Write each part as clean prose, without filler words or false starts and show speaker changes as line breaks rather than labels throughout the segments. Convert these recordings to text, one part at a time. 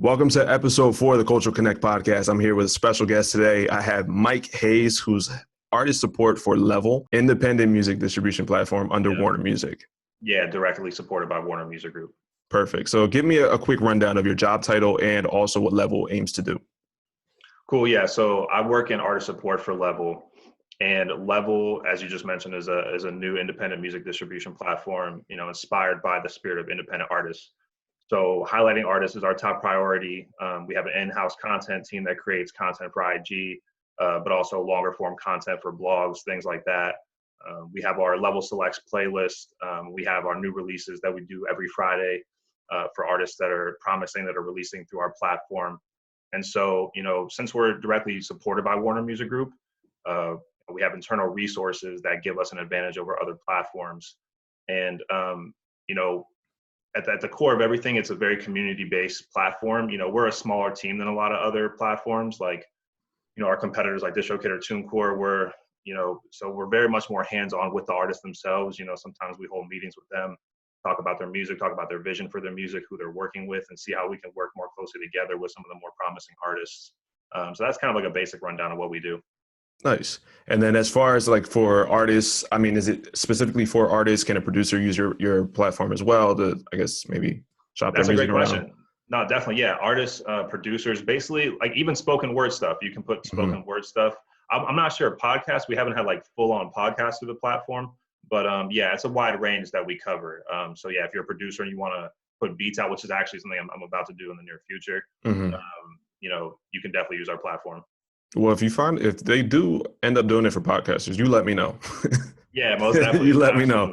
Welcome to episode 4 of the Cultural Connect podcast. I'm here with a special guest today. I have Mike Hayes, who's artist support for Level, independent music distribution platform under Warner Music.
Yeah, directly supported by Warner Music Group.
Perfect. So give me a quick rundown of your job title and also what Level aims to do.
Cool. Yeah. So I work in artist support for Level, and Level, as you just mentioned, is a new independent music distribution platform, inspired by the spirit of independent artists. So highlighting artists is our top priority. We have an in-house content team that creates content for IG, but also longer form content for blogs, things like that. We have our Level Selects playlist. We have our new releases that we do every Friday for artists that are promising, that are releasing through our platform. And so, since we're directly supported by Warner Music Group, we have internal resources that give us an advantage over other platforms. And, at the core of everything, it's a very community-based platform. We're a smaller team than a lot of other platforms, like, our competitors like DistroKid or TuneCore. So we're very much more hands-on with the artists themselves. Sometimes we hold meetings with them, talk about their music, talk about their vision for their music, who they're working with, and see how we can work more closely together with some of the more promising artists. So that's kind of like a basic rundown of what we do.
Nice. And then as far as like for artists, is it specifically for artists? Can a producer use your platform as well to, I guess, maybe shop their music around? That's a great question.
No, definitely. Yeah. Artists, producers, basically like even spoken word stuff. You can put spoken word stuff. I'm not sure podcasts. We haven't had like full on podcasts through the platform, but yeah, it's a wide range that we cover. So yeah, if you're a producer and you want to put beats out, which is actually something I'm about to do in the near future, you can definitely use our platform.
Well, if they do end up doing it for podcasters, you let me know.
Yeah, most definitely.
You let me know.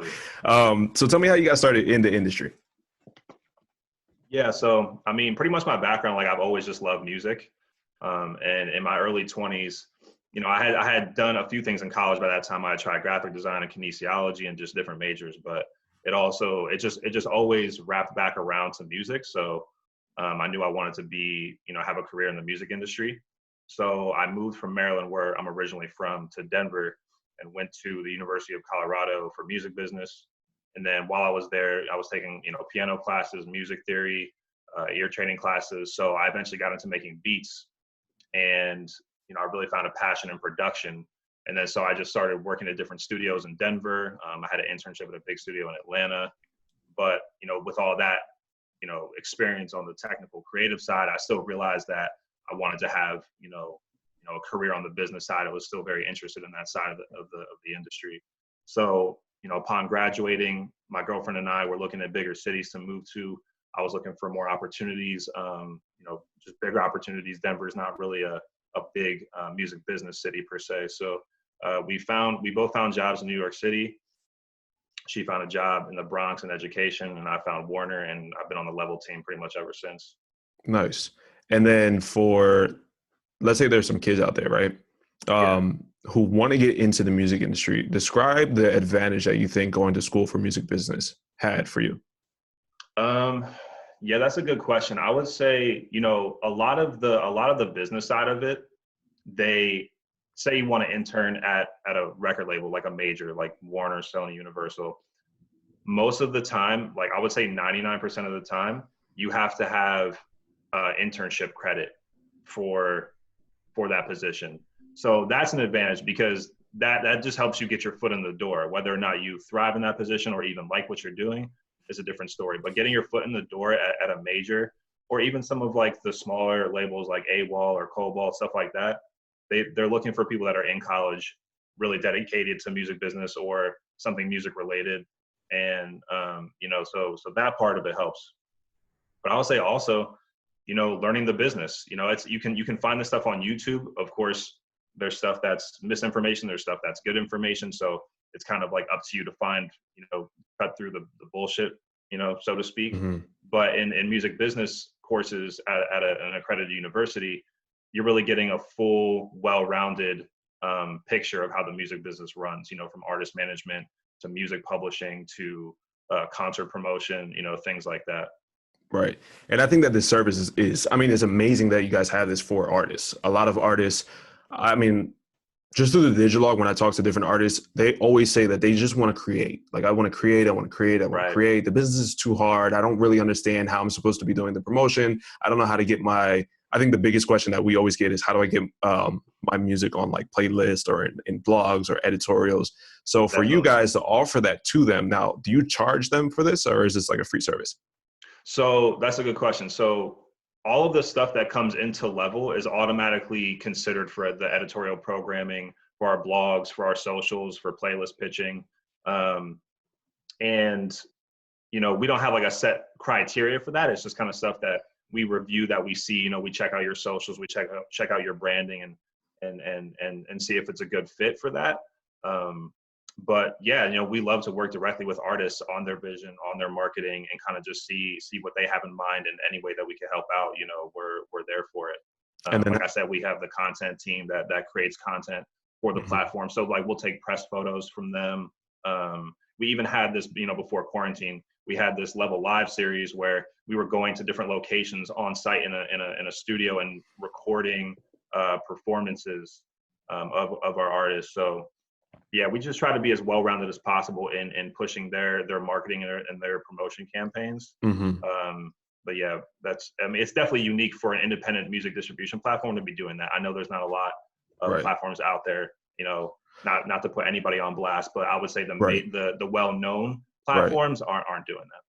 So tell me how you got started in the industry.
Yeah, so pretty much my background, like I've always just loved music. And in my early 20s, I had done a few things in college by that time. I had tried graphic design and kinesiology and just different majors, but it just always wrapped back around to music. So I knew I wanted to be, have a career in the music industry. So I moved from Maryland, where I'm originally from, to Denver and went to the University of Colorado for music business. And then while I was there, I was taking, piano classes, music theory, ear training classes. So I eventually got into making beats, and, I really found a passion in production. And then, so I just started working at different studios in Denver. I had an internship at a big studio in Atlanta, but, with all that, experience on the technical creative side, I still realized that I wanted to have, a career on the business side. I was still very interested in that side of the industry. So, upon graduating, my girlfriend and I were looking at bigger cities to move to. I was looking for more opportunities, just bigger opportunities. Denver is not really a big music business city per se. So we both found jobs in New York City. She found a job in the Bronx in education, and I found Warner, and I've been on the Level team pretty much ever since.
Nice. And then let's say there's some kids out there, right? Who want to get into the music industry. Describe the advantage that you think going to school for music business had for you.
Yeah, that's a good question. I would say, a lot of the business side of it, they say you want to intern at a record label, like a major, like Warner, Sony, Universal. Most of the time, like I would say 99% of the time, you have to have internship credit for that position. So that's an advantage, because that just helps you get your foot in the door. Whether or not you thrive in that position or even like what you're doing is a different story. But getting your foot in the door at a major, or even some of like the smaller labels like AWOL or Cobalt, stuff like that, they're looking for people that are in college, really dedicated to music business or something music related. And, so that part of it helps. But I'll say also, learning the business, you can find this stuff on YouTube. Of course, there's stuff that's misinformation. There's stuff that's good information. So it's kind of like up to you to find, cut through the bullshit, so to speak. Mm-hmm. But in music business courses at an accredited university, you're really getting a full, well-rounded picture of how the music business runs, from artist management to music publishing to concert promotion, things like that.
Right. And I think that this service is it's amazing that you guys have this for artists. A lot of artists, just through the digitalog, when I talk to different artists, they always say that they just want to create. Like, I want to create, I want to create, I want to
Right.
create. The business is too hard. I don't really understand how I'm supposed to be doing the promotion. I don't know how to get I think the biggest question that we always get is how do I get my music on like playlists or in blogs or editorials? So for you
Definitely.
guys to offer that to them, now, do you charge them for this or is this like a free service?
So that's a good question. So all of the stuff that comes into Level is automatically considered for the editorial programming, for our blogs, for our socials, for playlist pitching. Um, and we don't have like a set criteria for that. It's just kind of stuff that we review, that we see. We check out your socials, we check out your branding, and see if it's a good fit for that. But yeah, we love to work directly with artists on their vision, on their marketing, and kind of just see what they have in mind, and any way that we can help out. We're there for it.
And then,
Like I said, we have the content team that creates content for the
Mhm.
platform. So like we'll take press photos from them. We even had this, before quarantine, we had this Level Live series where we were going to different locations on site in a studio and recording performances of our artists. So yeah, we just try to be as well-rounded as possible in pushing their marketing and their promotion campaigns.
Mhm.
But yeah, it's definitely unique for an independent music distribution platform to be doing that. I know there's not a lot of
Right,
platforms out there, not to put anybody on blast, but I would say
right,
the well-known
right.
platforms aren't doing that.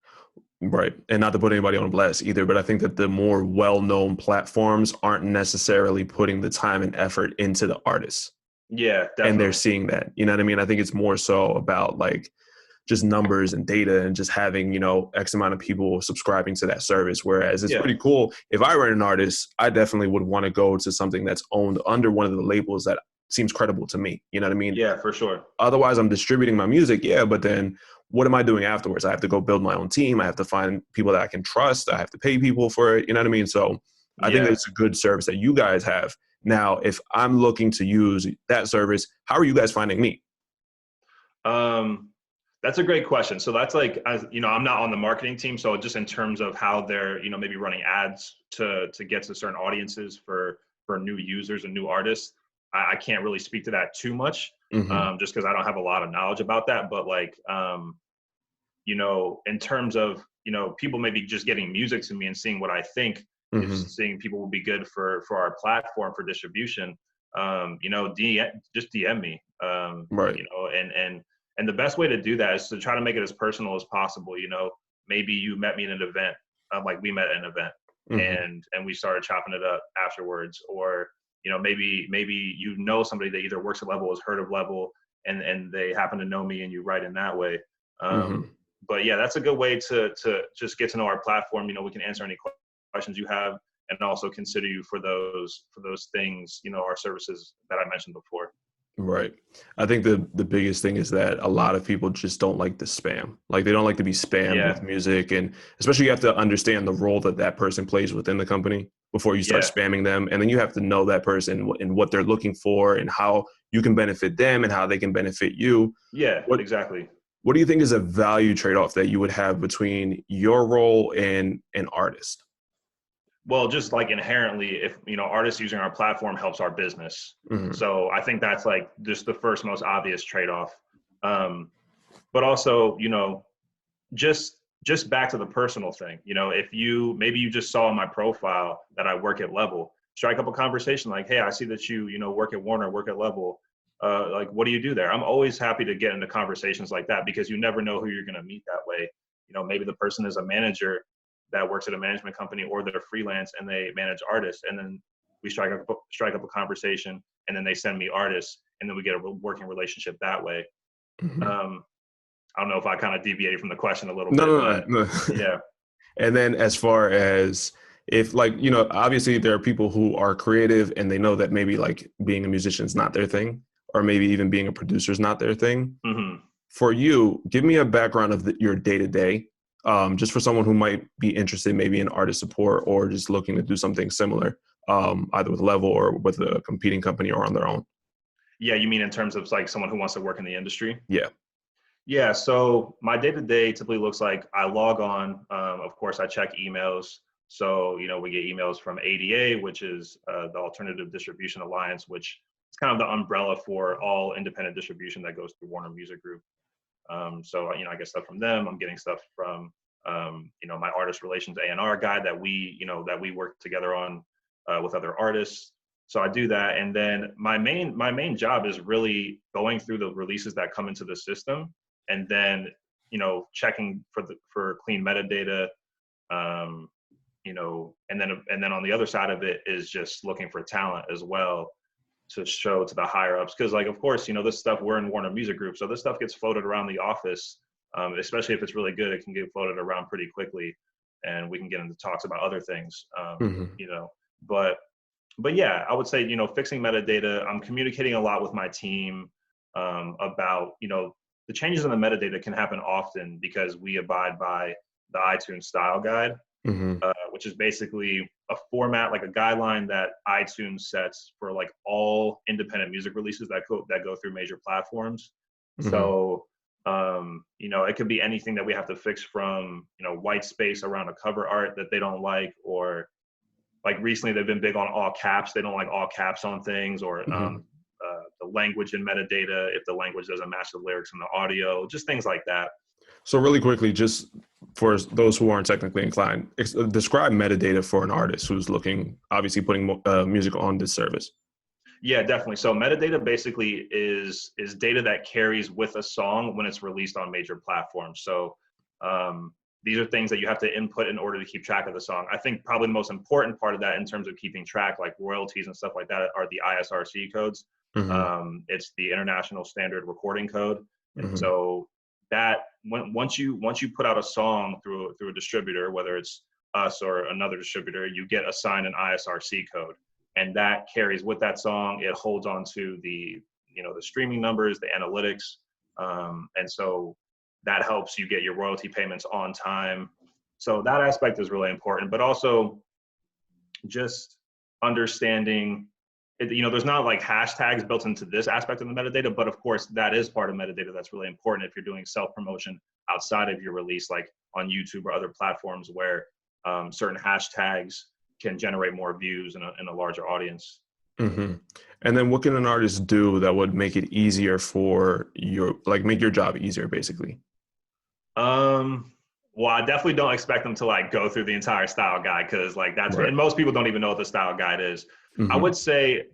Right. And not to put anybody on blast either, but I think that the more well known platforms aren't necessarily putting the time and effort into the artists.
Yeah,
And they're
definitely.
seeing that. You know what I mean? I think it's more so about like just numbers and data and just having, X amount of people subscribing to that service. Whereas it's
Yeah,
pretty cool. If I were an artist, I definitely would want to go to something that's owned under one of the labels that seems credible to me. You know what I mean?
yeah, for sure.
Otherwise, I'm distributing my music, yeah, but then what am I doing afterwards? I have to go build my own team. I have to find people that I can trust. I have to pay people for it. You know what I mean? So I think that
Yeah.
it's a good service that you guys have. Now, if I'm looking to use that service, how are you guys finding me?
Um, that's a great question. So that's like, as I'm not on the marketing team, so just in terms of how they're, maybe running ads to get to certain audiences for new users and new artists, I can't really speak to that too much,
Mm-hmm.
just because I don't have a lot of knowledge about that. But like, in terms of, people maybe just getting music to me and seeing what I think, if
Mm-hmm.
seeing people will be good for our platform for distribution, just DM me,
Right.
and the best way to do that is to try to make it as personal as possible. Maybe you met me in an event, like we met at an event,
Mm-hmm.
and we started chopping it up afterwards, or maybe somebody that either works at Level, has heard of Level, and they happen to know me, and you write in that way.
Mm-hmm.
But yeah, that's a good way to just get to know our platform. We can answer any questions you have, and also consider you for those things. Our services that I mentioned before.
Right. I think the biggest thing is that a lot of people just don't like the spam. Like they don't like to be spammed with
Yeah,
music, and especially you have to understand the role that that person plays within the company before you start
yeah,
spamming them, and then you have to know that person and what they're looking for and how you can benefit them and how they can benefit you.
yeah,
What
exactly.
what do you think is a value trade-off that you would have between your role and an artist?
Well, just like inherently, if artists using our platform helps our business,
Hmm.
so I think that's like just the first most obvious trade-off. Um, but also, just back to the personal thing. If maybe you just saw in my profile that I work at Level, strike up a conversation like, hey, I see that you work at Warner, work at Level. Like, what do you do there? I'm always happy to get into conversations like that, because you never know who you're going to meet that way. Maybe the person is a manager that works at a management company, or they're freelance and they manage artists, and then we strike up a conversation, and then they send me artists, and then we get a working relationship that way.
Hmm.
Um, I don't know if I kind of deviated from the question a little
No,
bit,
no,
but
no, no.
yeah,
And then as far as if like, obviously there are people who are creative and they know that maybe like being a musician is not their thing, or maybe even being a producer is not their thing.
hmm
For you, give me a background of your day to day, just for someone who might be interested maybe in artist support or just looking to do something similar, either with Level or with a competing company or on their own.
yeah. You mean in terms of like someone who wants to work in the industry?
Yeah.
Yeah. So my day to day typically looks like I log on. Of course, I check emails. So we get emails from ADA, which is the Alternative Distribution Alliance, which it's kind of the umbrella for all independent distribution that goes through Warner Music Group. So, I get stuff from them. I'm getting stuff from, my artist relations A&R guy that we work together on with other artists. So I do that. And then my main job is really going through the releases that come into the system, and then, checking for clean metadata, and then on the other side of it is just looking for talent as well to show to the higher ups. Cause like, of course, this stuff, we're in Warner Music Group. So this stuff gets floated around the office, especially if it's really good, it can get floated around pretty quickly, and we can get into talks about other things, but yeah, I would say, fixing metadata, I'm communicating a lot with my team about, the changes in the metadata can happen often because we abide by the iTunes style guide, which is basically a format, like a guideline that iTunes sets for like all independent music releases that go through major platforms. So, it could be anything that we have to fix from, white space around a cover art that they don't like, or like recently they've been big on all caps. They don't like all caps on things, or the language in metadata, if the language doesn't match the lyrics in the audio, just things like that.
So really quickly, just for those who aren't technically inclined, describe metadata for an artist who's obviously putting music on this service.
Yeah, definitely. So metadata basically is data that carries with a song when it's released on major platforms. So these are things that you have to input in order to keep track of the song. I think probably the most important part of that in terms of keeping track, like royalties and stuff like that, are the ISRC codes. It's the International Standard Recording Code. And so that once you put out a song through a distributor, whether it's us or another distributor, you get assigned an ISRC code, and that carries with that song. It holds on to the streaming numbers, the analytics, and so that helps you get your royalty payments on time. So that aspect is really important, but also just understanding there's not like hashtags built into this aspect of the metadata, but of course that is part of metadata that's really important if you're doing self-promotion outside of your release, like on YouTube or other platforms where certain hashtags can generate more views in a larger audience.
And then what can an artist do that would make it easier for make your job easier, basically?
Well, I definitely don't expect them to like go through the entire style guide, because like that's right. And most people don't even know what the style guide is. I would say,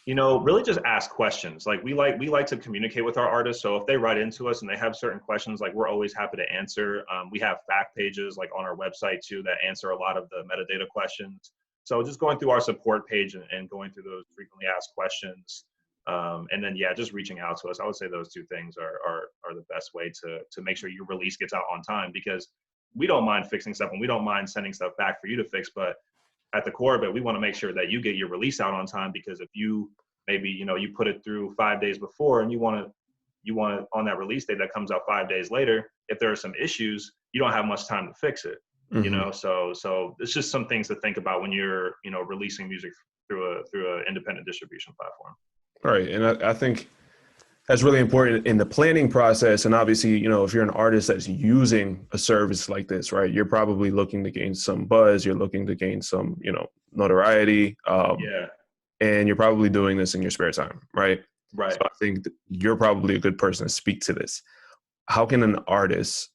really just ask questions. Like we like to communicate with our artists. So if they write into us and they have certain questions, like we're always happy to answer. We have fact pages like on our website too that answer a lot of the metadata questions. So just going through our support page and going through those frequently asked questions. And then, just reaching out to us. I would say those two things are the best way to make sure your release gets out on time, because we don't mind fixing stuff and we don't mind sending stuff back for you to fix. But at the core of it, we want to make sure that you get your release out on time, because if you maybe, you put it through 5 days before and you want it on that release date that comes out 5 days later, if there are some issues, you don't have much time to fix it. So it's just some things to think about when you're, releasing music through an independent distribution platform.
Right. And I think that's really important in the planning process. And obviously, if you're an artist that's using a service like this, right, you're probably looking to gain some buzz. You're looking to gain some, notoriety. And you're probably doing this in your spare time, right?
Right.
So I think you're probably a good person to speak to this. How can an artist,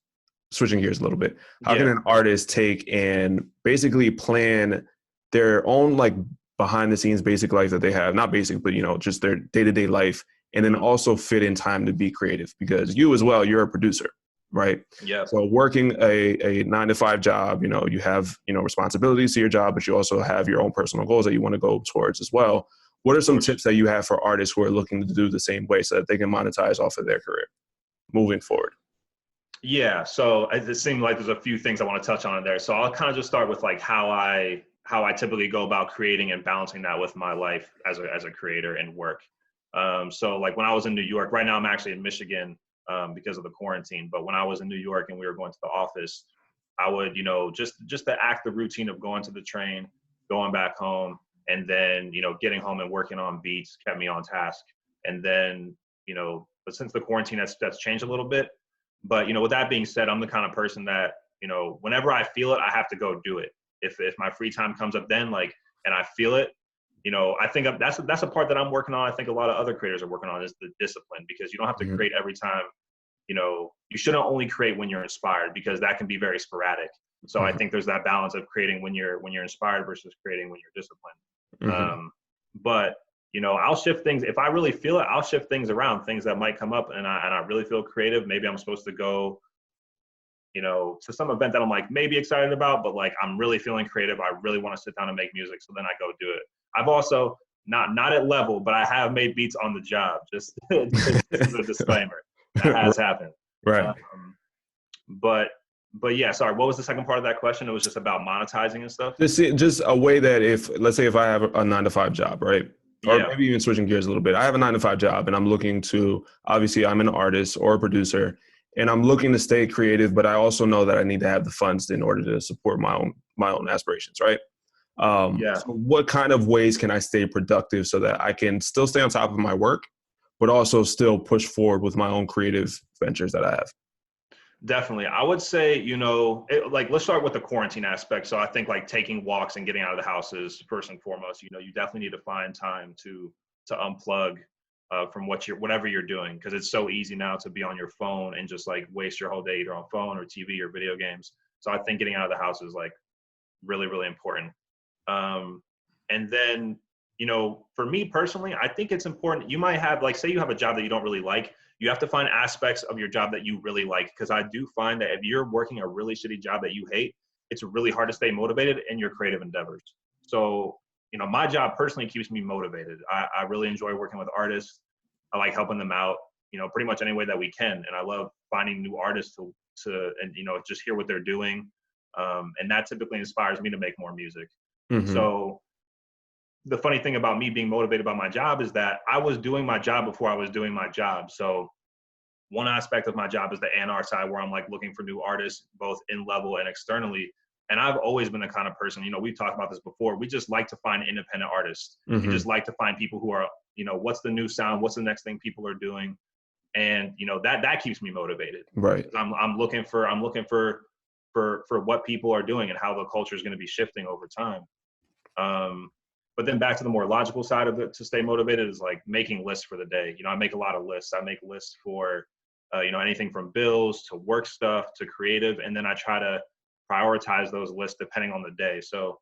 switching gears a little bit, how can an artist take and basically plan their own behind the scenes basic life that they have, not basic, but just their day-to-day life, and then also fit in time to be creative? Because you as well, you're a producer, right?
Yeah.
So working a 9-to-5 job, you have, responsibilities to your job, but you also have your own personal goals that you want to go towards as well. What are some tips that you have for artists who are looking to do the same way so that they can monetize off of their career moving forward?
Yeah. So it seems like there's a few things I want to touch on in there. So I'll kind of just start with how I typically go about creating and balancing that with my life as a creator and work. So when I was in New York, right now I'm actually in Michigan because of the quarantine. But when I was in New York and we were going to the office, I would, just to act the routine of going to the train, going back home, and then, getting home and working on beats kept me on task. And then, but since the quarantine, that's changed a little bit. But, with that being said, I'm the kind of person that, whenever I feel it, I have to go do it. If my free time comes up then, and I feel it, I think that's a part that I'm working on. I think a lot of other creators are working on is the discipline, because you don't have to
Mm-hmm.
create every time. You shouldn't only create when you're inspired, because that can be very sporadic. So I
Mm-hmm.
think there's that balance of creating when you're inspired versus creating when you're disciplined.
Mm-hmm.
But I'll shift things if I really feel it. I'll shift things around, things that might come up, and I really feel creative. Maybe I'm supposed to go, to some event that I'm like maybe excited about, but like I'm really feeling creative. I really want to sit down and make music, so then I go do it. I've also not at level, but I have made beats on the job. Just as a disclaimer, that has happened.
Right.
Um, but but yeah, sorry. What was the second part of that question? It was just about monetizing and stuff.
Just a way that let's say if I have a 9 to 5 job, right? Or
Yeah.
maybe even switching gears a little bit. I have a 9 to 5 job and I'm looking to, obviously I'm an artist or a producer and I'm looking to stay creative, but I also know that I need to have the funds in order to support my own aspirations, right?
Yeah.
So what kind of ways can I stay productive so that I can still stay on top of my work, but also still push forward with my own creative ventures that I have?
Definitely. I would say, like, let's start with the quarantine aspect. So I think like taking walks and getting out of the house is first and foremost. You definitely need to find time to unplug from whatever you're doing, because it's so easy now to be on your phone and just like waste your whole day either on phone or TV or video games. So I think getting out of the house is like really, really important. And then, for me personally, I think it's important. You might have, like, say you have a job that you don't really like. You have to find aspects of your job that you really like. Because I do find that if you're working a really shitty job that you hate, it's really hard to stay motivated in your creative endeavors. So, my job personally keeps me motivated. I really enjoy working with artists. I like helping them out, pretty much any way that we can. And I love finding new artists and just hear what they're doing. And that typically inspires me to make more music.
Mm-hmm.
So the funny thing about me being motivated by my job is that I was doing my job before I was doing my job. So one aspect of my job is the A&R side, where I'm like looking for new artists, both in level and externally. And I've always been the kind of person, we've talked about this before. We just like to find independent artists. We
Mm-hmm.
just like to find people who are, what's the new sound? What's the next thing people are doing? And, that keeps me motivated.
Right.
I'm looking for what people are doing and how the culture is going to be shifting over time. But then back to the more logical side of it to stay motivated is like making lists for the day. I make a lot of lists. I make lists for, anything from bills to work stuff to creative. And then I try to prioritize those lists depending on the day. So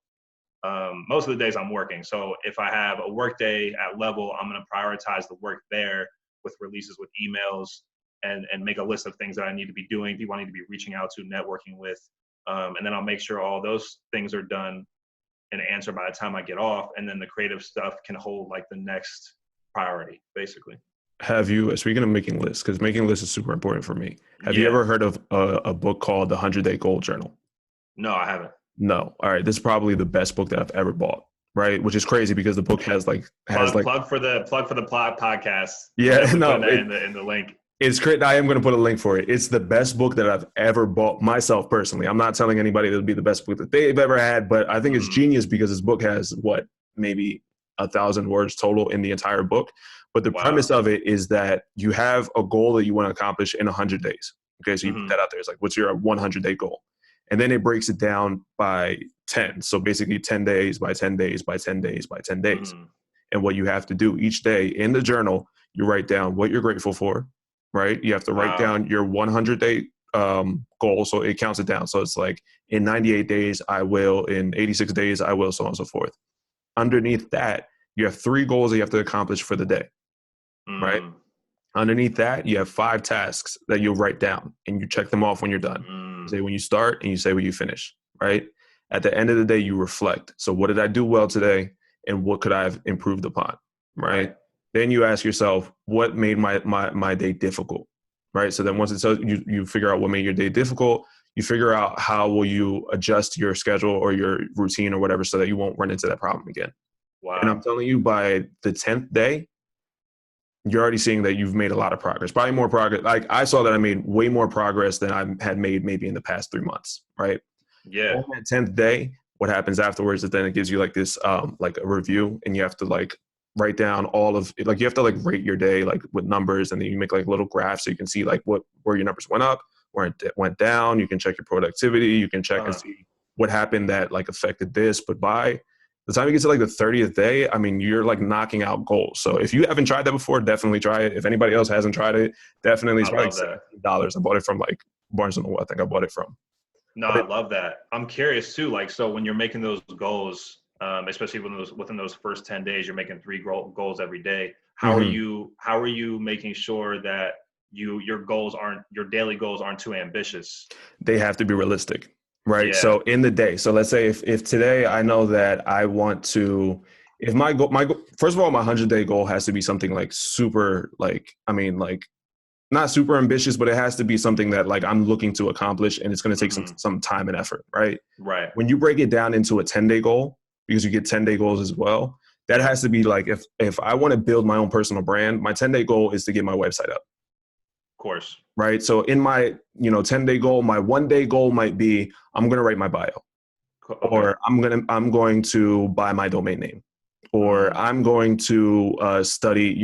most of the days I'm working. So if I have a work day at level, I'm going to prioritize the work there with releases, with emails, and make a list of things that I need to be doing, people I need to be reaching out to, networking with. And then I'll make sure all those things are done and answer by the time I get off, and then the creative stuff can hold like the next priority, basically.
Have you, speaking of making lists, because making lists is super important for me. Have you
Yeah.
ever heard of a book called The 100-Day Goal Journal?
No, I haven't.
No. All right. This is probably the best book that I've ever bought. Right. Which is crazy because the book has
Plug for the podcast. We'll
yeah,
definitely put
no,
that in the link.
it's great. I am going to put a link for it. It's the best book that I've ever bought myself personally. I'm not telling anybody it'll be the best book that they've ever had, but I think it's genius because this book has maybe 1,000 words total in the entire book. But the
Wow.
premise of it is that you have a goal that you want to accomplish in 100 days. Okay. So you put that out there. It's like, what's your 100-day goal? And then it breaks it down by 10. So basically 10 days by 10 days by 10 days by 10 days. And what you have to do each day in the journal, you write down what you're grateful for, right? You have to write down your 100-day goal. So it counts it down. So it's like in 98 days, I will, in 86 days, I will, so on and so forth. Underneath that, you have 3 goals that you have to accomplish for the day, right? Underneath that, you have 5 tasks that you'll write down and you check them off when you're done. You say when you start and you say when you finish, right? At the end of the day, you reflect. So what did I do well today? And what could I have improved upon, right? Then you ask yourself, what made my day difficult, right? So then once it's you figure out what made your day difficult, you figure out how will you adjust your schedule or your routine or whatever so that you won't run into that problem again.
Wow.
And I'm telling you, by the 10th day, you're already seeing that you've made a lot of progress, probably more progress. Like I saw that I made way more progress than I had made maybe in the past 3 months, right?
Yeah.
On that 10th day, what happens afterwards is then it gives you like this, like a review, and you have to like write down all of it. Like you have to like rate your day, like with numbers, and then you make like little graphs so you can see like where your numbers went up, where it went down. You can check your productivity. You can check and see what happened that like affected this, but by, the time you get to like the 30th day, I mean, you're like knocking out goals. So if you haven't tried that before, definitely try it. If anybody else hasn't tried it, definitely. It's
I
probably like
love that.
$17. I bought it from like Barnes and Noble. I think I bought it from.
No,
But
I love that. I'm curious too. Like, so when you're making those goals, especially within those first 10 days, you're making three goals every day.
mhm,
How are you making sure that your daily goals aren't too ambitious?
they have to be realistic, right?
Yeah.
So in the day, so let's say if today I know that I want to, if my goal, first of all, my 100-day goal has to be something like super, like, I mean, like not super ambitious, but it has to be something that like I'm looking to accomplish and it's going to take
Hmm.
some time and effort, right?
Right.
When you break it down into a 10-day goal, because you get 10-day goals as well, that
Yep.
has
Of
to be like if I want to build my own personal brand, my 10-day goal is to get my website up,
course.
right? So in my, 10-day goal, my 1-day goal might be I'm going to write my bio,
Okay.
or I'm going to buy my domain name, or
Mm.
I'm going to study,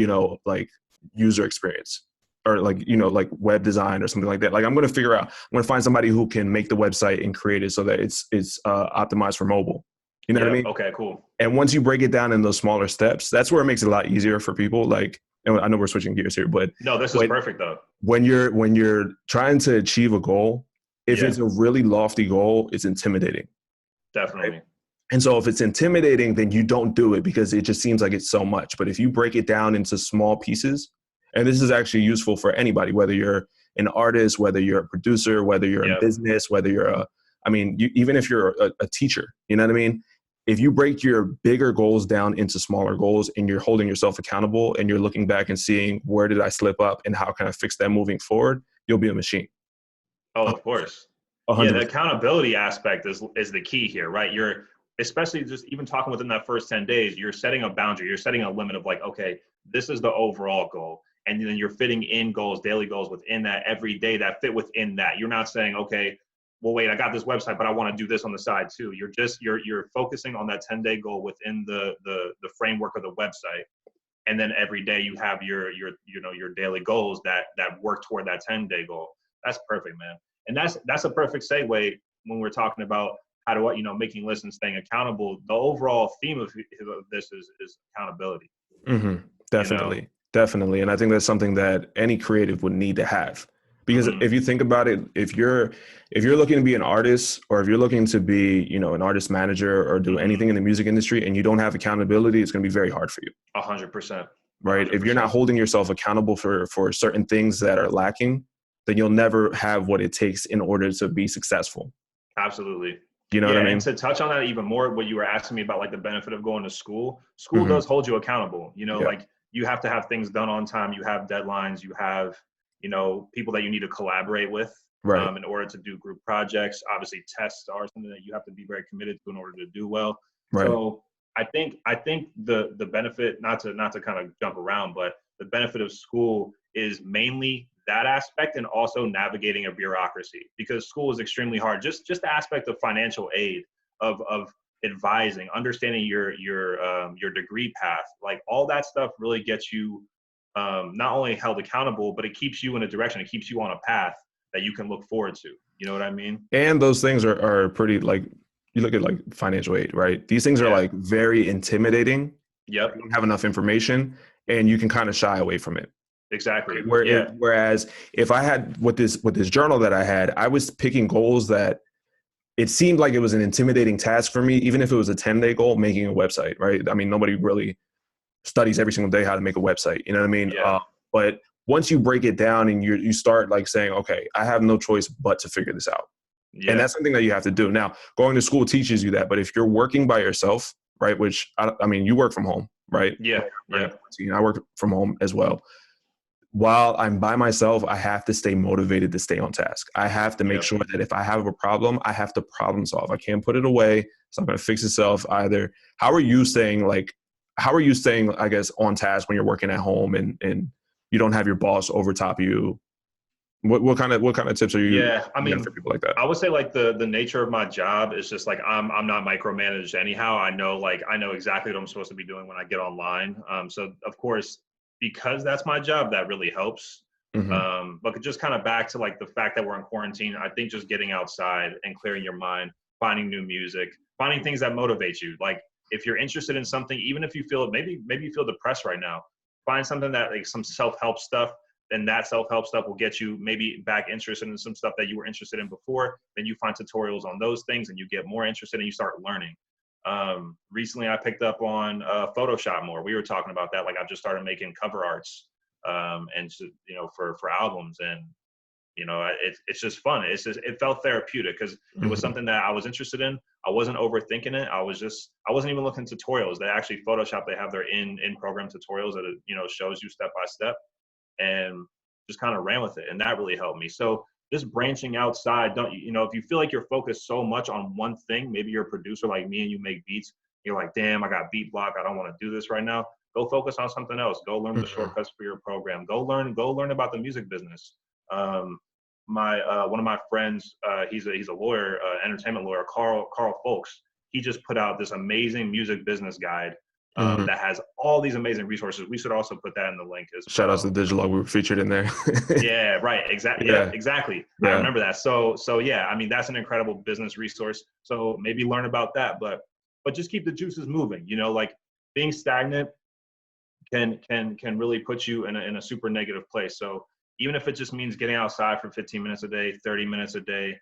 like user experience, or like like web design or something like that. Like I'm going to figure out, I'm going to find somebody who can make the website and create it so that it's optimized for mobile. You know what I
Yep.
mean?
Okay. Cool.
And once you break it down in those smaller steps, that's where it makes it a lot easier for people. Like, and I know we're switching gears here, but
No, this is
when
perfect though.
when you're trying to achieve a goal, if
Yeah.
it's a really lofty goal, it's intimidating, right?
Definitely.
And so if it's intimidating, then you don't do it because it just seems like it's so much. But if you break it down into small pieces, and this is actually useful for anybody, whether you're an artist, whether you're a producer, whether you're in
Yep.
business, whether you're I mean, even if you're a teacher, you know what I mean? If you break your bigger goals down into smaller goals and you're holding yourself accountable and you're looking back and seeing where did I slip up and how can I fix that moving forward, you'll be a machine.
Oh, of course. Yeah, the
100%.
accountability aspect is the key here, right? You're especially just even talking within that first 10 days, you're setting a boundary, you're setting a limit of like, okay, this is the overall goal. And then you're fitting in goals, daily goals within that every day that fit within that. You're not saying, okay, well, wait, I got this website, but I want to do this on the side too. You're focusing on that 10-day goal within the framework of the website. And then every day you have your daily goals that work toward that 10-day goal. That's perfect, man. And that's a perfect segue when we're talking about how to making lists and staying accountable. The overall theme of this is accountability.
Hmm.
You know.
Definitely. Definitely. And I think that's something that any creative would need to have. Because
Hmm.
if you think about it, if you're looking to be an artist, or if you're looking to be, an artist manager or do
Hmm.
anything in the music industry and you don't have accountability, it's going to be very hard for you.
100%. A
Right?
hundred
If you're not
percent.
holding yourself accountable for certain things that are lacking, then you'll never have what it takes in order to be successful.
Absolutely.
You know what I
Yeah, and
mean?
to touch on that even more, what you were asking me about, like the benefit of going to school, school
Hmm.
does hold you accountable.
Yeah.
Like you have to have things done on time. You have deadlines. You have, people that you need to collaborate with
Right.
in order to do group projects. Obviously, tests are something that you have to be very committed to in order to do well.
Right.
So I think the benefit, not to kind of jump around, but the benefit of school is mainly that aspect and also navigating a bureaucracy, because school is extremely hard. Just the aspect of financial aid, of advising, understanding your degree path, like all that stuff really gets you not only held accountable, but it keeps you in a direction. It keeps you on a path that you can look forward to. You know what I mean?
And those things are pretty, like, you look at like financial aid, right? These things are
Yeah.
like very intimidating. You
Yep.
don't have enough information and you can kind of shy away from it.
Exactly.
Right?
Yeah.
Whereas if I had with this journal that I had, I was picking goals that it seemed like it was an intimidating task for me, even if it was a 10-day goal, making a website, right? I mean, nobody really studies every single day how to make a website. You know what I mean?
Yeah.
But once you break it down and you start like saying, okay, I have no choice but to figure this out. And
Yeah.
that's something that you have to do. Now, going to school teaches you that, but if you're working by yourself, right, which I mean, you work from home, right?
Yeah.
We're in
Yeah.
quarantine. I work from home as well. While I'm by myself, I have to stay motivated to stay on task. I have to make
Yep.
sure that if I have a problem, I have to problem solve. I can't put it away. It's not going to fix itself either. How are you staying I guess, on task when you're working at home and you don't have your boss over top of you? What kind of tips are you
Yeah, I
have for
mean,
people like that?
I would say like the nature of my job is just like I'm not micromanaged anyhow. I know exactly what I'm supposed to be doing when I get online. So of course, because that's my job, that really helps.
Hmm.
But just kind of back to like the fact that we're in quarantine, I think just getting outside and clearing your mind, finding new music, finding things that motivate you. Like if you're interested in something, even if you feel maybe you feel depressed right now, find something that like some self-help stuff. Then that self-help stuff will get you maybe back interested in some stuff that you were interested in before. Then you find tutorials on those things and you get more interested and you start learning. Recently I picked up on Photoshop more. We were talking about that. Like I've just started making cover arts and for albums, and it's just fun. It felt therapeutic because it was something that I was interested in. I wasn't overthinking it. I wasn't even looking at tutorials. They actually Photoshop, they have their in program tutorials that shows you step by step, and just kind of ran with it, and that really helped me. So just branching outside, if you feel like you're focused so much on one thing, maybe you're a producer like me and you make beats, you're like, damn, I got beat block, I don't want to do this right now. Go focus on something else. Go learn the shortcuts for your program. Go learn about the music business. One of my friends, he's a lawyer, entertainment lawyer, Carl Folks. He just put out this amazing music business guide that has all these amazing resources. We should also put that in the link as well.
Shout out to Digital, we were featured in there.
Yeah, right. Exactly. Yeah, exactly. Yeah. I remember that. So yeah, I mean, that's an incredible business resource. So maybe learn about that, but just keep the juices moving. Like being stagnant can really put you in a super negative place. So even if it just means getting outside for 15 minutes a day, 30 minutes a day,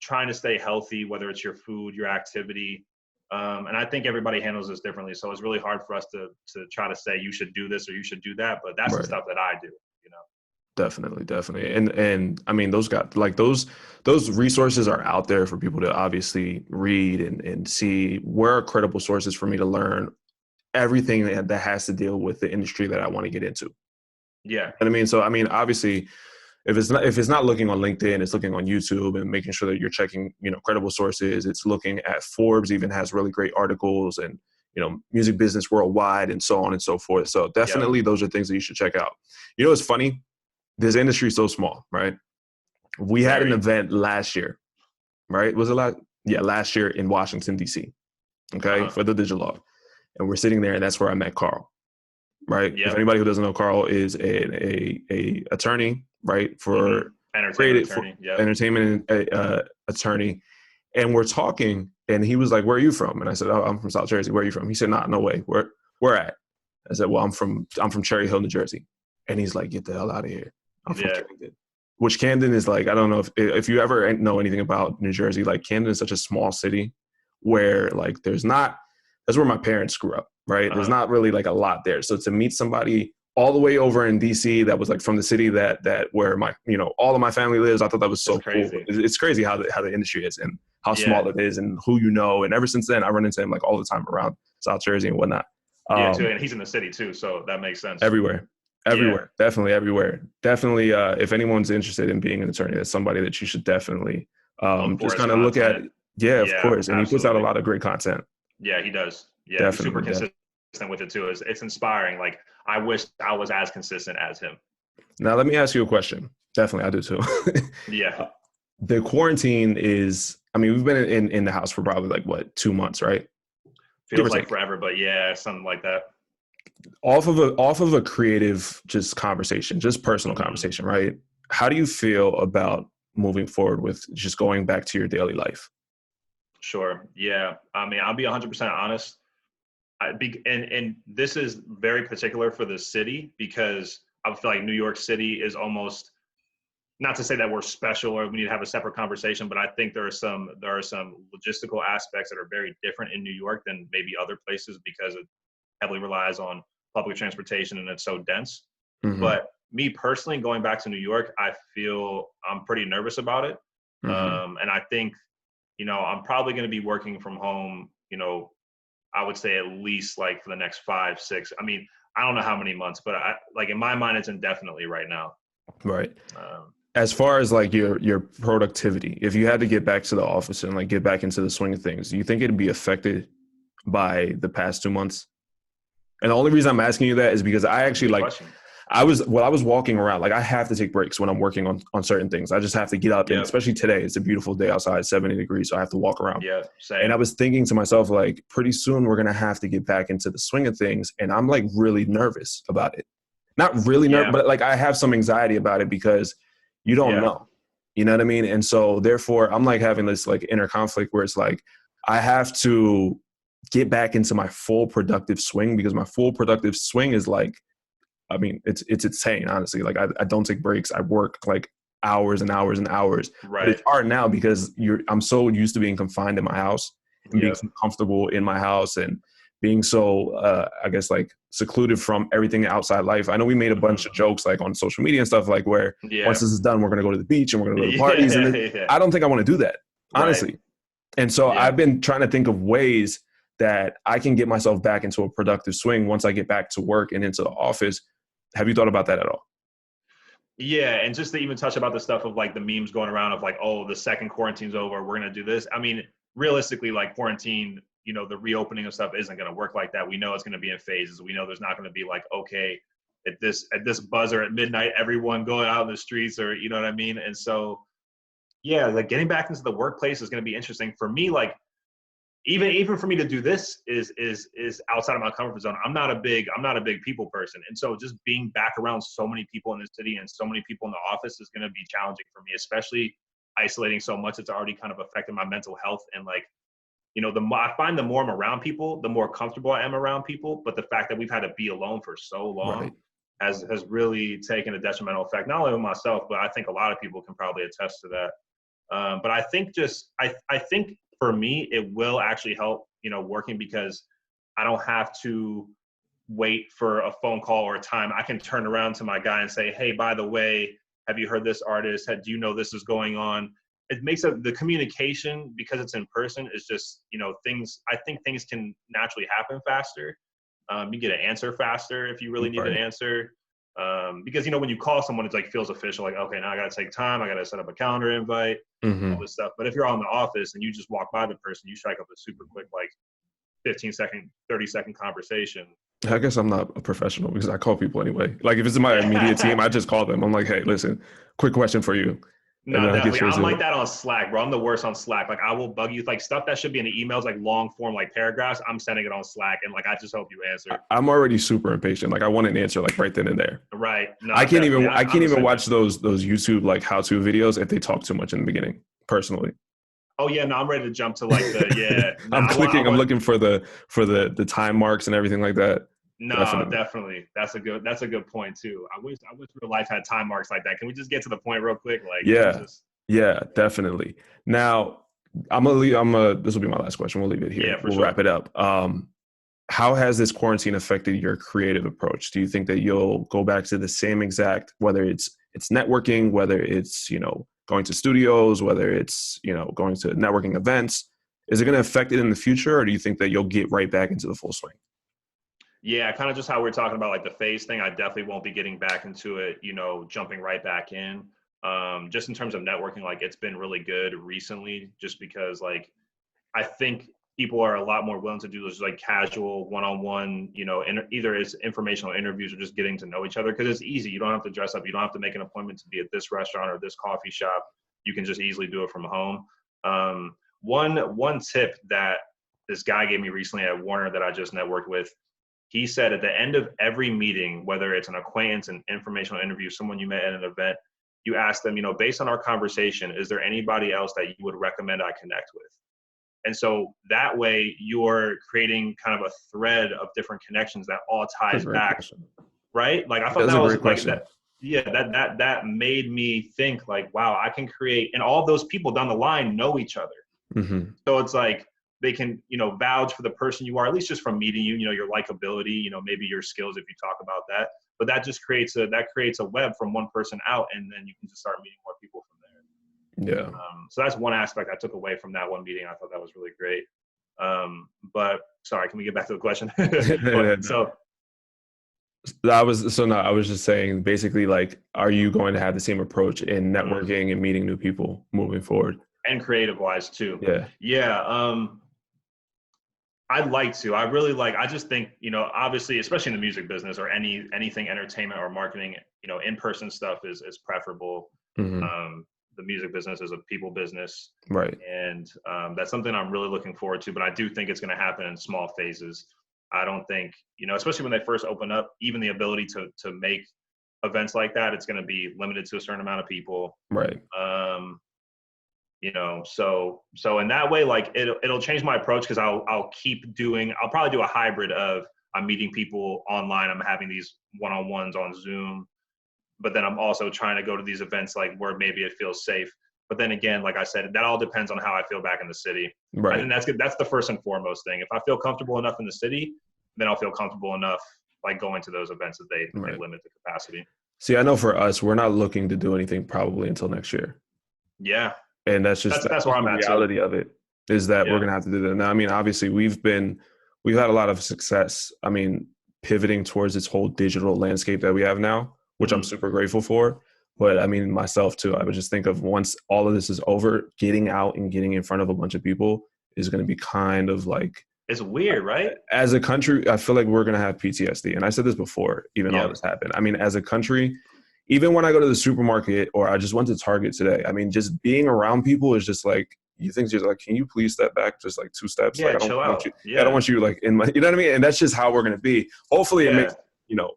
trying to stay healthy, whether it's your food, your activity. And I think everybody handles this differently. So it's really hard for us to try to say you should do this or you should do that. But that's the stuff that I do,
Definitely. And I mean, those resources are out there for people to obviously read and see. Where are credible sources for me to learn everything that has to deal with the industry that I want to get into.
Yeah.
And I mean, so, I mean, obviously if it's not looking on LinkedIn, it's looking on YouTube and making sure that you're checking, credible sources. It's looking at Forbes even has really great articles and, Music Business Worldwide and so on and so forth. So definitely those are things that you should check out. It's funny. This industry is so small, right? We had an event last year, right? Was it last year in Washington, D.C., okay, for the Digital Law. And we're sitting there, and that's where I met Carl, right? Yep. If anybody who doesn't know, Carl is a attorney, right, for entertainment attorney. And we're talking, and he was like, "Where are you from?" And I said, "Oh, I'm from South Jersey. Where are you from?" He said, "Nah, no way. Where at?" I said, "Well, I'm from Cherry Hill, New Jersey." And he's like, "Get the hell out of here. I'm from Camden." Which Camden is like, I don't know if you ever know anything about New Jersey, like Camden is such a small city where like that's where my parents grew up, right? There's not really like a lot there. So to meet somebody all the way over in DC that was like from the city that where my, all of my family lives, I thought that was so cool. It's crazy how the industry is and how small it is and who you know. And ever since then, I run into him like all the time around South Jersey and whatnot.
Yeah, too. And he's in the city too. So that makes sense.
Everywhere. Definitely everywhere. Definitely. If anyone's interested in being an attorney, that's somebody that you should definitely just kind of look at. Yeah, of course. And he puts out a lot of great content.
Yeah, he does. Yeah, he's super consistent with it too. It's inspiring. Like I wish I was as consistent as him.
Now, let me ask you a question. Definitely, I do too.
Yeah.
The quarantine is, I mean, we've been in the house for probably like 2 months, right?
Feels like forever, but yeah, something like that.
Off of a creative just conversation, just personal conversation, right? How do you feel about moving forward with just going back to your daily life?
Sure. Yeah. I mean, I'll be 100% honest. And this is very particular for the city because I feel like New York City is almost, not to say that we're special or we need to have a separate conversation, but I think there are some logistical aspects that are very different in New York than maybe other places because it heavily relies on public transportation and it's so dense. Mm-hmm. But me personally, going back to New York, I feel I'm pretty nervous about it. Mm-hmm. And I think, I'm probably going to be working from home, I would say at least like for the next 5, 6. I mean, I don't know how many months, but in my mind, it's indefinitely right now.
Right. As far as like your productivity, if you had to get back to the office and like get back into the swing of things, do you think it'd be affected by the past 2 months? And the only reason I'm asking you that is because I actually I was walking around, like I have to take breaks when I'm working on certain things. I just have to get up and especially today, it's a beautiful day outside, 70 degrees. So I have to walk around.
Yeah, same.
And I was thinking to myself, like pretty soon we're going to have to get back into the swing of things. And I'm like really nervous about it. Not really nervous, but like I have some anxiety about it because you don't know, you know what I mean? And so therefore I'm like having this like inner conflict where it's like, I have to get back into my full productive swing, because my full productive swing is like, I mean, it's insane, honestly. Like I don't take breaks. I work like hours and hours and hours. But
Right.
it's hard now because I'm so used to being confined in my house and being
Yep.
so comfortable in my house and being so I guess like secluded from everything outside life. I know we made a bunch of jokes like on social media and stuff like where once
Yeah.
this is done, we're gonna go to the beach and we're gonna go to parties. And
Yeah. Yeah.
I don't think I want to do that,
Right.
honestly. And so
Yeah.
I've been trying to think of ways that I can get myself back into a productive swing once I get back to work and into the office. Have you thought about that at all?
Yeah, and just to even touch about the stuff of like the memes going around of like, oh, the second quarantine's over, we're gonna do this. I mean, realistically, like quarantine, the reopening of stuff isn't gonna work like that. We know it's gonna be in phases. We know there's not gonna be like, okay, at this buzzer at midnight, everyone going out in the streets, or you know what I mean. And so, yeah, like getting back into the workplace is gonna be interesting for me. Like even for me to do this is outside of my comfort zone. I'm not a big people person, and so just being back around so many people in the city and so many people in the office is going to be challenging for me, especially isolating so much. It's already kind of affected my mental health, and like I find the more I'm around people, the more comfortable I am around people. But the fact that we've had to be alone for so long
Right.
has really taken a detrimental effect, not only on myself, but I think a lot of people can probably attest to that. But I think I think for me, it will actually help, working, because I don't have to wait for a phone call or a time. I can turn around to my guy and say, hey, by the way, have you heard this artist? Do you know this is going on? It makes the communication, because it's in person, is just, I think things can naturally happen faster. You get an answer faster if you really need an
Right.
answer. Because, when you call someone, it's like feels official. Like, okay, now I got to take time. I got to set up a calendar invite, all
Hmm.
this stuff. But if you're out in the office and you just walk by the person, you strike up a super quick, like 15-second, 30-second conversation.
I guess I'm not a professional because I call people anyway. Like if it's in my immediate team,
Yeah.
I just call them. I'm like, hey, listen, quick question for you. And
No,
then I get
definitely.
straight
I'm
to
like
it.
that on Slack, bro. I'm the worst on Slack. Like I will bug you, like stuff that should be in the emails, like long form, like paragraphs. I'm sending it on Slack, and like I just hope you answer.
I'm already super impatient. Like I want an answer like right then and there.
Right?
I
No,
can't
definitely.
even I
I'm
can't
the
even
same way.
watch those YouTube like how to videos if they talk too much in the beginning, personally.
Oh yeah, no, I'm ready to jump to like the yeah. No,
I'm
I
clicking, I'm
want.
looking for the time marks and everything like that.
No,
Definitely.
definitely. That's a good point too. I wish real life had time marks like that. Can we just get to the point real quick? Like, let's
Yeah.
just.
Yeah, definitely. Now, this will be my last question. We'll leave it here.
Yeah, for
We'll wrap
sure.
it up. How has this quarantine affected your creative approach? Do you think that you'll go back to the same exact, whether it's networking, whether it's, going to studios, whether it's, going to networking events? Is it going to affect it in the future, or do you think that you'll get right back into the full swing?
Yeah, kind of just how we're talking about like the phase thing. I definitely won't be getting back into it, jumping right back in. Just in terms of networking, like it's been really good recently, just because like I think people are a lot more willing to do those like casual one-on-one, either it's informational interviews or just getting to know each other, because it's easy. You don't have to dress up. You don't have to make an appointment to be at this restaurant or this coffee shop. You can just easily do it from home. One tip that this guy gave me recently at Warner that I just networked with, he said at the end of every meeting, whether it's an acquaintance, an informational interview, someone you met at an event, you ask them, based on our conversation, is there anybody else that you would recommend I connect with? And so that way you're creating kind of a thread of different connections that all
That's
ties
a great
back,
question.
right? Like I thought
That's
that
a
was
great
like
question.
that. Yeah, that made me think like, wow, I can create, and all those people down the line know each other.
Hmm.
So it's like they can, vouch for the person you are, at least just from meeting you, your likability, maybe your skills if you talk about that. But that just creates a web from one person out, and then you can just start meeting more people from there.
Yeah.
So that's one aspect I took away from that one meeting. I thought that was really great. But sorry, can we get back to the question? But so
I was just saying basically like, are you going to have the same approach in networking and meeting new people moving forward?
and creative wise too.
Yeah.
Yeah. I'd like to. I really like. I just think obviously, especially in the music business or anything entertainment or marketing, in person stuff is preferable.
Hmm.
The music business is a people business,
Right.
and that's something I'm really looking forward to. But I do think it's going to happen in small phases. I don't think especially when they first open up, even the ability to make events like that, it's going to be limited to a certain amount of people.
Right.
Um, So in that way, like it'll change my approach, because I'll probably do a hybrid of, I'm meeting people online, I'm having these one-on-ones on Zoom, but then I'm also trying to go to these events like where maybe it feels safe. But then again, like I said, that all depends on how I feel back in the city. I
Right.
think that's good. That's the first and foremost thing. If I feel comfortable enough in the city, then I'll feel comfortable enough like going to those events that they
Right.
limit the capacity.
See, I know for us, we're not looking to do anything probably until next year.
Yeah,
And that's
that's where
just
I'm
the
at too.
reality of it, is that we're
Yeah.
gonna have to do that. Now, I mean, obviously we've had a lot of success. I mean, pivoting towards this whole digital landscape that we have now, which I'm
Mhm.
super grateful for. But I mean, myself too, I would just think of, once all of this is over, getting out and getting in front of a bunch of people is going to be kind of like,
It's weird, right?
as a country, I feel like we're going to have PTSD. And I said this before, even all
Yep.
this happened. I mean, as a country, even when I go to the supermarket, or I just went to Target today, I mean, just being around people is just like, you think, just like, can you please step back just like 2 steps? Like,
Yeah,
I don't
chill
want
out.
you, I don't
Yeah.
want you like in my, you know what I mean? And that's just how we're going to be. Hopefully it makes,
Yeah.
you know,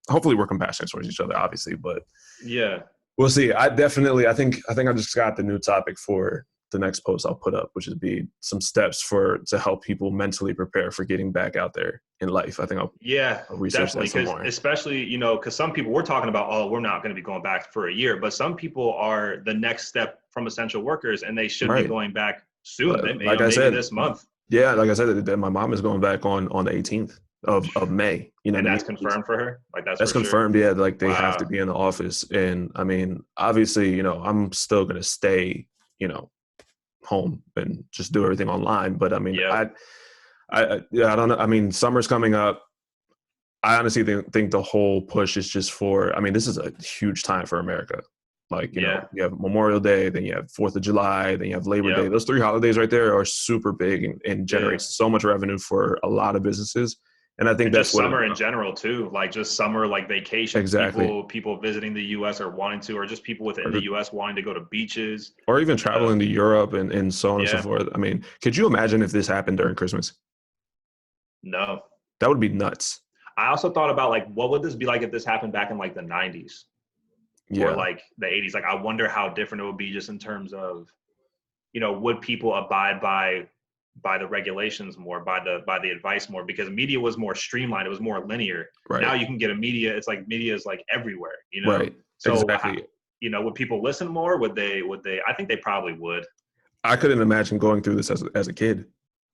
hopefully we're compassionate towards each other, obviously, but
Yeah.
we'll see. I think I just got the new topic for the next post I'll put up, which would be some steps to help people mentally prepare for getting back out there in life. I think
Yeah,
I'll research that
definitely.
some
Because
more.
especially, because some people, we're talking about, oh, we're not going to be going back for a year, but some people are the next step from essential workers, and they should be
Right.
going back soon.
Like I
Maybe
said,
this month,
yeah, like I said, that my mom is going back on the 18th of May. You know
and
what I
that's
mean?
confirmed for her. Like that's
That's
for sure.
confirmed. Yeah, like they have to
Wow.
be in the office, and I mean, obviously, I'm still gonna stay, you know, home and just do everything online. But I mean,
Yep.
yeah, I don't know. I mean, summer's coming up. I honestly think the whole push is just for, I mean, this is a huge time for America. Like,
Yeah.
you have Memorial Day, then you have 4th of July, then you have Labor Day.
Yep.
Those 3 holidays right there are super big, and
Yeah.
generate so much revenue for a lot of businesses. And I think
And
that's
just
what it's
summer in
about.
general too, like just summer, like vacations,
Exactly.
people visiting the U.S. or wanting to, or just people within the
Or,
U.S. wanting to go to beaches.
or even
Uh,
traveling to Europe and so on and so
yeah.
forth. I mean, could you imagine if this happened during Christmas?
No.
That would be nuts.
I also thought about like, what would this be like if this happened back in like the 90s or
Yeah.
like the 80s? Like, I wonder how different it would be, just in terms of, would people abide by the regulations more, by the advice more, because media was more streamlined, it was more linear. Now
Right.
you can get it's like media is like everywhere.
Right.
So
Exactly.
would people listen more? Would they I think they probably would.
I couldn't imagine going through this as a kid.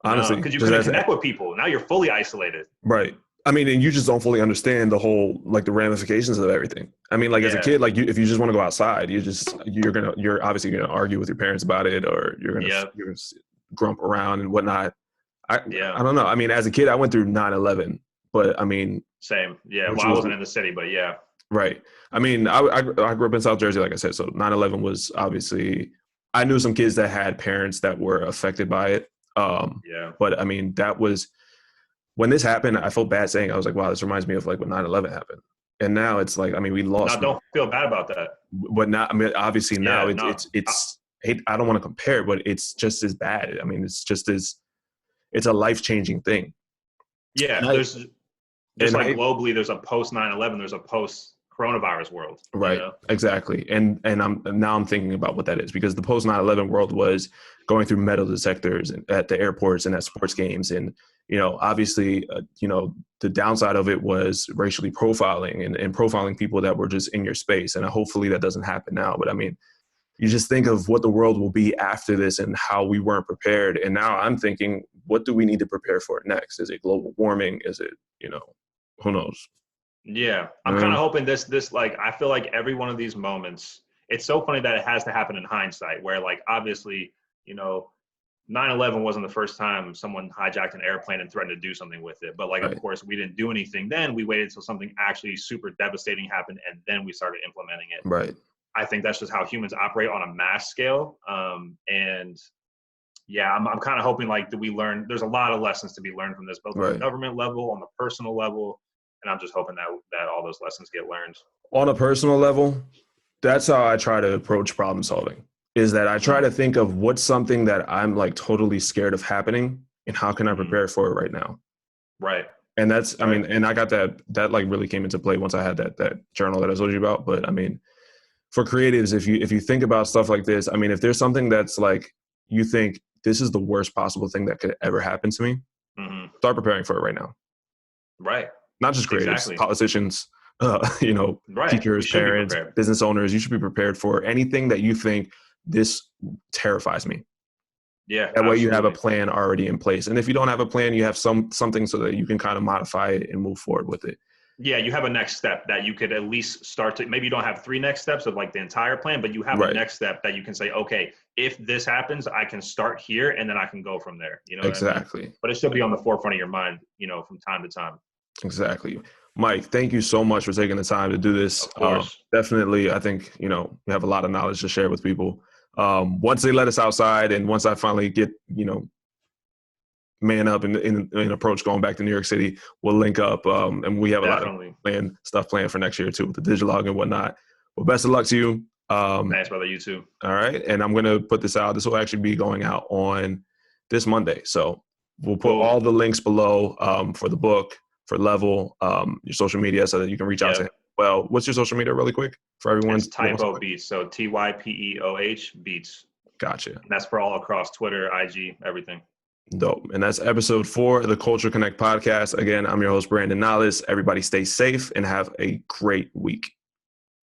No,
Honestly,
because you
just
couldn't
as
connect with people. Now you're fully isolated.
right. I mean, and you just don't fully understand the whole, like, the ramifications of everything. I mean, like, as a
Yeah.
kid, like, if you just want to go outside, you're obviously gonna argue with your parents about it, or
Yep.
you're gonna grump around and whatnot. I
Yeah.
I don't know. I mean, as a kid, I went through 9/11, but I mean,
Same. Yeah.
which
Well, I
was
wasn't in the city, but yeah.
right. I mean, I grew up in South Jersey, like I said, so 9/11 was obviously. I knew some kids that had parents that were affected by it.
Yeah.
But I mean, that was when this happened. I felt bad saying, I was like, wow, this reminds me of like when 9/11 happened. And now it's like, I mean, we
Now,
lost,
don't feel bad about that.
but now, I mean, obviously now
Yeah. No.
I don't want to compare, but it's just as bad. I mean, it's a life-changing thing.
Yeah.
And I,
There's just
and
like
I,
globally, there's a post 9/11, there's a post coronavirus world.
right, exactly. And I'm thinking about what that is, because the post 9/11 world was going through metal detectors and at the airports and at sports games. And, obviously, the downside of it was racially profiling and profiling people that were just in your space. And hopefully that doesn't happen now. But I mean, you just think of what the world will be after this and how we weren't prepared. And now I'm thinking, what do we need to prepare for next? Is it global warming? Is it, who knows?
Yeah. I'm kind of
Um,
hoping this, like, I feel like every one of these moments, it's so funny that it has to happen in hindsight, where like, obviously, you know, 9/11 wasn't the first time someone hijacked an airplane and threatened to do something with it. But like, of
right,
course, we didn't do anything then. We waited until something actually super devastating happened, and then we started implementing it.
right,
I think that's just how humans operate on a mass scale. And yeah, I'm kind of hoping, like, do we learn? There's a lot of lessons to be learned from this, both on the
right.
government level, on the personal level, and I'm just hoping that all those lessons get learned.
On a personal level, that's how I try to approach problem solving, is that I try
Mm,
to think of what's something that I'm like totally scared of happening and how can I
hmm.
prepare for it right now?
Right,
And that's,
right.
and I got that like really came into play once I had that journal that I told you about. But I mean, for creatives, if you think about stuff like this, I mean, if there's something that's like you think this is the worst possible thing that could ever happen to me,
Hmm.
start preparing for it right now.
Right.
Not just creatives,
Exactly.
politicians,
Right. You
teachers,
should be
parents,
prepared.
business owners. You should be prepared for anything that you think this terrifies me.
Yeah,
That way, you have a
absolutely.
plan already in place. And if you don't have a plan, you have something so that you can kind of modify it and move forward with it.
Yeah, you have a next step that you could at least start to, maybe you don't have three next steps of like the entire plan, but you have a
Right.
next step that you can say, okay, if this happens, I can start here and then I can go from there. You know what I mean?
Exactly.
But it should be on the forefront of your mind, from time to time.
Exactly. Mike, thank you so much for taking the time to do this.
Of course.
Definitely, I think, we have a lot of knowledge to share with people. Once they let us outside and once I finally get, man up and approach going back to New York City, we'll link up. And we have a lot of
Definitely.
stuff planned for next year too, with the Digilog and whatnot. Well, best of luck to you.
Thanks, brother. You too.
All right. And I'm going to put this out. This will actually be going out on this Monday. So we'll put
Cool.
all the links below for the book, for Level, your social media, so that you can reach out to him. Well, what's your social media really quick for everyone?
It's Typo Beats. So TYPEOH Beats.
Gotcha.
And that's for all across Twitter, IG, everything.
Dope. And that's episode 4 of the Culture Connect podcast. Again, I'm your host, Brandon Nales. Everybody stay safe and have a great week.